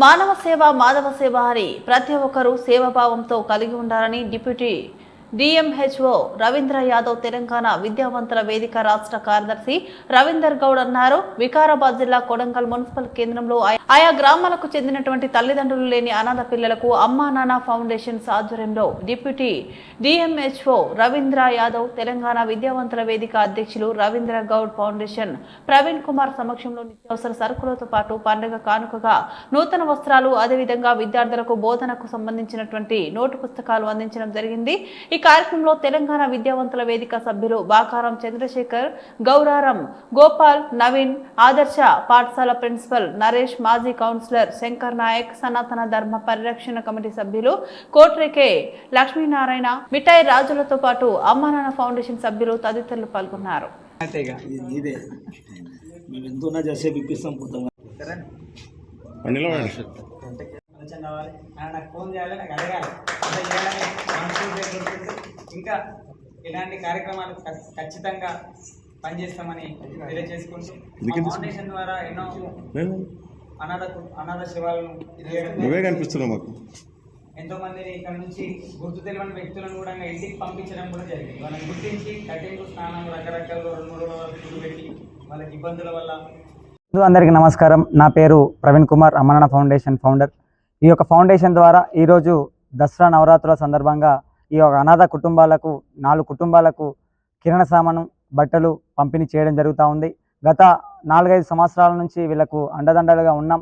మానవ సేవ మాధవ సేవ అని ప్రతి ఒక్కరూ సేవాభావంతో కలిగి ఉండాలని డిప్యూటీ డిఎంహెచ్ఓ రవీంద్ర యాదవ్ తెలంగాణ విద్యావంతుల వేదిక రాష్ట్ర కార్యదర్శి రవీందర్ గౌడ్ అన్నారు. వికారాబాద్ జిల్లా కొడంగల్ మున్సిపల్ కేంద్రంలో ఆయా గ్రామాలకు చెందినటువంటి తల్లిదండ్రులు లేని అనాథ పిల్లలకు అమ్మా నాన్న ఫౌండేషన్స్ ఆధ్వర్యంలో డిప్యూటీ డిఎంహెచ్ఓ రవీంద్ర యాదవ్ తెలంగాణ విద్యావంతుల వేదిక అధ్యక్షులు రవీంద్ర గౌడ్ ఫౌండేషన్ ప్రవీణ్ కుమార్ సమక్షంలో నిత్యావసర సరుకులతో పాటు పండుగ కానుకగా నూతన వస్త్రాలు, అదేవిధంగా విద్యార్థులకు బోధనకు సంబంధించినటువంటి నోటు పుస్తకాలు అందించడం జరిగింది. ఈ కార్యక్రమంలో తెలంగాణ విద్యావంతుల వేదిక సభ్యులు బాకారం చంద్రశేఖర్, గౌరారం గోపాల్, నవీన్, ఆదర్శ పాఠశాల ప్రిన్సిపల్ నరేష్, మాజీ కౌన్సిలర్ శంకర్ నాయక్, సనాతన ధర్మ పరిరక్షణ కమిటీ సభ్యులు కోట్రేకే లక్ష్మీనారాయణ, మిఠాయి రాజులతో పాటు అమ్మానాన్న ఫౌండేషన్ సభ్యులు తదితరులు పాల్గొన్నారు. నాకు ఫోన్ చేయాలి, నాకు అడగాలి, ఇంకా ఇలాంటి కార్యక్రమాలు ఖచ్చితంగా పనిచేస్తామని తెలియజేసుకుంటూ ఫౌండేషన్ ద్వారా ఎన్నో అనాథ శివాలను ఎంతో మందిని ఇక్కడ నుంచి గుర్తు తెలియని వ్యక్తులను కూడా ఇంటికి పంపించడం కూడా జరిగింది. వాళ్ళని గుర్తించి కటింగ్, స్నానం, రకరకాల 2-3 రోజుల ఫుడ్ పెట్టి వాళ్ళకి ఇబ్బందుల వల్ల. అందరికీ నమస్కారం. నా పేరు ప్రవీణ్ కుమార్, అమ్మానాన్న ఫౌండేషన్ ఫౌండర్. ఈ యొక్క ఫౌండేషన్ ద్వారా ఈరోజు దసరా నవరాత్రుల సందర్భంగా ఈ యొక్క అనాథ కుటుంబాలకు 4 కుటుంబాలకు కిరణ సామాను, బట్టలు పంపిణీ చేయడం జరుగుతూ ఉంది. గత 4-5 సంవత్సరాల నుంచి వీళ్ళకు అండదండలుగా ఉన్నాం.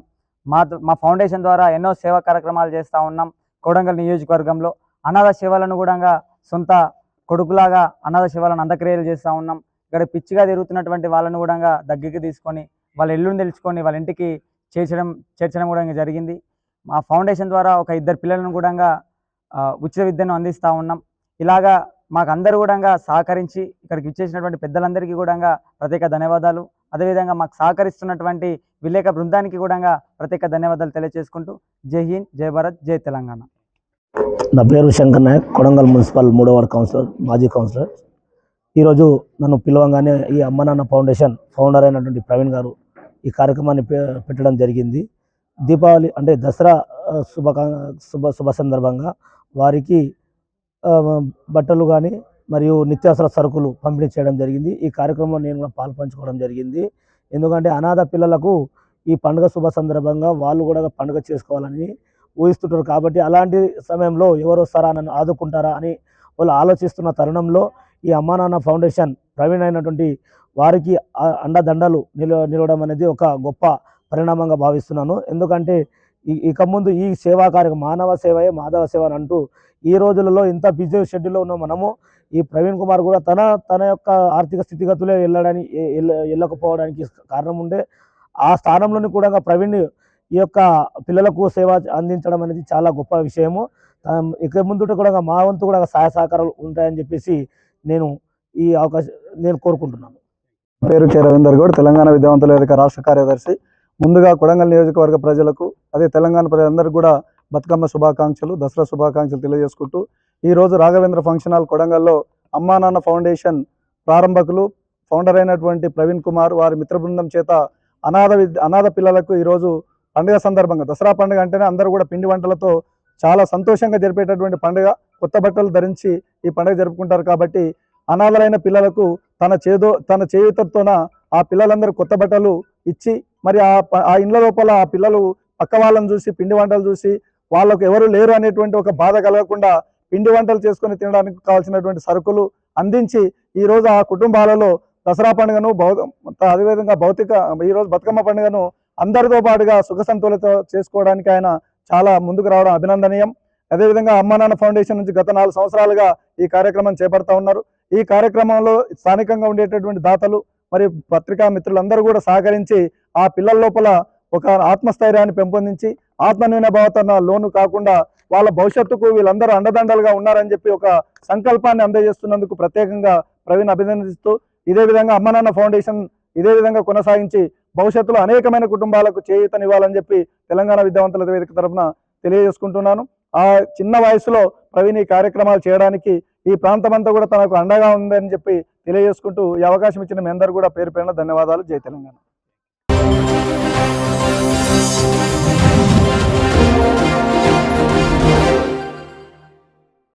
మా ఫౌండేషన్ ద్వారా ఎన్నో సేవా కార్యక్రమాలు చేస్తూ ఉన్నాం. కొడంగల్ నియోజకవర్గంలో అనాథ సేవలను కూడా సొంత కొడుకులాగా అనాథ సేవలను అంత్యక్రియలు చేస్తూ ఉన్నాం. ఇక్కడ పిచ్చిగా తిరుగుతున్నటువంటి వాళ్ళను కూడా దగ్గరికి తీసుకొని వాళ్ళ ఇల్లును తెలుసుకొని వాళ్ళ ఇంటికి చేర్చడం కూడా జరిగింది. మా ఫౌండేషన్ ద్వారా ఒక 2 పిల్లలను కూడా ఉచిత విద్యను అందిస్తూ ఉన్నాం. ఇలాగా మాకు అందరూ కూడా సహకరించి ఇక్కడికి ఇచ్చేసినటువంటి పెద్దలందరికీ కూడా ప్రత్యేక ధన్యవాదాలు. అదేవిధంగా మాకు సహకరిస్తున్నటువంటి విలేక బృందానికి కూడా ప్రత్యేక ధన్యవాదాలు తెలియజేసుకుంటూ జై హింద్, జై భారత్, జై తెలంగాణ. నా పేరు శంకర్ నాయక్, కొడంగల్ మున్సిపల్ 3వ వార్డు కౌన్సిలర్, మాజీ కౌన్సిలర్. ఈరోజు నన్ను పిలవంగానే ఈ అమ్మానాన్న ఫౌండేషన్ ఫౌండర్ అయినటువంటి ప్రవీణ్ గారు ఈ కార్యక్రమాన్ని పెట్టడం జరిగింది. దీపావళి అంటే దసరా శుభ సందర్భంగా వారికి బట్టలు కానీ మరియు నిత్యావసర సరుకులు పంపిణీ చేయడం జరిగింది. ఈ కార్యక్రమంలో నేను కూడా పాల్పంచుకోవడం జరిగింది. ఎందుకంటే అనాథ పిల్లలకు ఈ పండుగ శుభ సందర్భంగా వాళ్ళు కూడా పండుగ చేసుకోవాలని ఊహిస్తుంటారు. కాబట్టి అలాంటి సమయంలో ఎవరు వస్తారా, నన్ను ఆదుకుంటారా అని వాళ్ళు ఆలోచిస్తున్న తరుణంలో ఈ అమ్మానాన్న ఫౌండేషన్ ప్రవీణ్ అయినటువంటి వారికి అండదండలు నిలవడం అనేది ఒక గొప్ప పరిణామంగా భావిస్తున్నాను. ఎందుకంటే ఇక ముందు ఈ సేవా కార్యక్రమం మానవ సేవయే మాధవ సేవ అని అంటూ ఈ రోజులలో ఇంత బిజీ షెడ్యూల్లో ఉన్న మనము ఈ ప్రవీణ్ కుమార్ కూడా తన యొక్క ఆర్థిక స్థితిగతులే వెళ్ళకపోవడానికి కారణం ఉండే ఆ స్థానంలోని కూడా ప్రవీణ్ ఈ యొక్క పిల్లలకు సేవ అందించడం అనేది చాలా గొప్ప విషయము. ఇక ముందు కూడా మా వంతు కూడా సహాయ సహకారాలు ఉంటాయని చెప్పేసి నేను కోరుకుంటున్నాను. పేరు కె రవీందర్ గౌడ్, తెలంగాణ విద్యావంతుల వేదిక రాష్ట్ర కార్యదర్శి. ముందుగా కొడంగల్ నియోజకవర్గ ప్రజలకు, అదే తెలంగాణ ప్రజలందరికీ కూడా బతుకమ్మ శుభాకాంక్షలు, దసరా శుభాకాంక్షలు తెలియజేసుకుంటూ ఈరోజు రాఘవేంద్ర ఫంక్షన్ హాల్ కొడంగల్లో అమ్మానాన్న ఫౌండేషన్ ప్రారంభకులు ఫౌండర్ అయినటువంటి ప్రవీణ్ కుమార్ వారి మిత్ర బృందం చేత అనాథ పిల్లలకు ఈరోజు పండుగ సందర్భంగా, దసరా పండుగ అంటేనే అందరూ కూడా పిండి వంటలతో చాలా సంతోషంగా జరిపేటటువంటి పండుగ. కొత్త బట్టలు ధరించి ఈ పండుగ జరుపుకుంటారు. కాబట్టి అనాథలైన పిల్లలకు తన చేయుతతోన ఆ పిల్లలందరూ కొత్త బట్టలు ఇచ్చి మరి ఆ ఇండ్ల లోపల ఆ పిల్లలు పక్క వాళ్ళని చూసి పిండి వంటలు చూసి వాళ్ళకు ఎవరు లేరు అనేటువంటి ఒక బాధ కలగకుండా పిండి వంటలు చేసుకొని తినడానికి కావాల్సినటువంటి సరుకులు అందించి ఈరోజు ఆ కుటుంబాలలో దసరా పండుగను అదేవిధంగా ఈరోజు బతుకమ్మ పండుగను అందరితో పాటుగా సుఖ సంతోషంతో చేసుకోవడానికి ఆయన చాలా ముందుకు రావడం అభినందనీయం. అదేవిధంగా అమ్మానాన్న ఫౌండేషన్ నుంచి గత 4 సంవత్సరాలుగా ఈ కార్యక్రమం చేపడతా ఉన్నారు. ఈ కార్యక్రమంలో స్థానికంగా ఉండేటటువంటి దాతలు మరియు పత్రికా మిత్రులందరూ కూడా సహకరించి ఆ పిల్లల లోపల ఒక ఆత్మస్థైర్యాన్ని పెంపొందించి ఆత్మనిర్భరతన లోను కాకుండా వాళ్ళ భవిష్యత్తుకు వీళ్ళందరూ అండదండలుగా ఉన్నారని చెప్పి ఒక సంకల్పాన్ని అందజేస్తున్నందుకు ప్రత్యేకంగా ప్రవీణ్ అభినందిస్తూ ఇదే విధంగా అమ్మానాన్న ఫౌండేషన్ ఇదే విధంగా కొనసాగించి భవిష్యత్తులో అనేకమైన కుటుంబాలకు చేయూతనివ్వాలని చెప్పి తెలంగాణ విద్యావంతుల వేదిక తరఫున తెలియజేసుకుంటున్నాను. ఆ చిన్న వయసులో ప్రవీణ్ ఈ కార్యక్రమాలు చేయడానికి ఈ ప్రాంతమంతా కూడా తనకు అండగా ఉందని చెప్పి తెలియజేసుకుంటూ ఈ అవకాశం ఇచ్చిన మీ అందరూ కూడా పేరు పేరున ధన్యవాదాలు. జై తెలంగాణ.